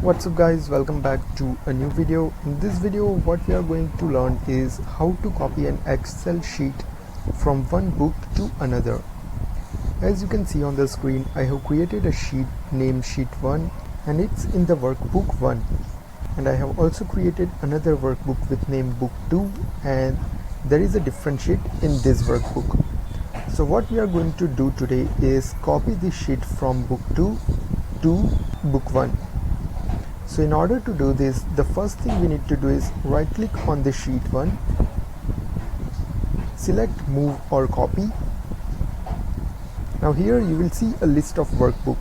What's up guys, welcome back to a new video. In this video what we are going to learn is how to copy an Excel sheet from one book to another. As you can see on the screen, I have created a sheet named sheet 1 and it's in the workbook 1, and I have also created another workbook with name book 2, and there is a different sheet in this workbook. So what we are going to do today is copy this sheet from book 2 to book 1. So in order to do this, the first thing we need to do is right click on the sheet 1, select move or copy. Now here you will see a list of workbook.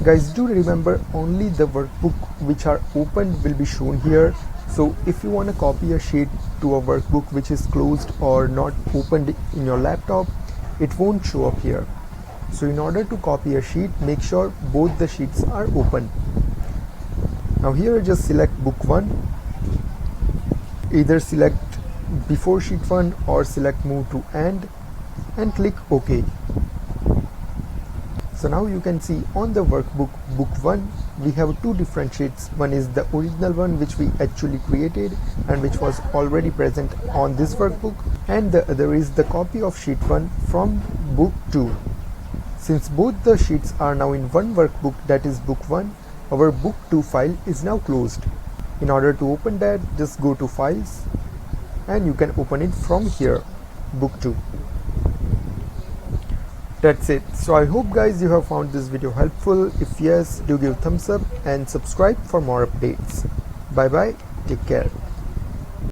Guys, do remember only the workbook which are open will be shown here. So if you want to copy a sheet to a workbook which is closed or not opened in your laptop, it won't show up here. So in order to copy a sheet, make sure both the sheets are open. Now here just select book 1, either select before sheet 1 or select move to end and click OK. So now you can see on the workbook book 1 we have two different sheets. One is the original one which we actually created and which was already present on this workbook, and the other is the copy of sheet 1 from book 2. Since both the sheets are now in one workbook, that is book 1, our book 2 file is now closed. In order to open that, just go to files and you can open it from here, book 2. That's it. So I hope guys you have found this video helpful. If yes, do give thumbs up and subscribe for more updates. Bye bye, take care.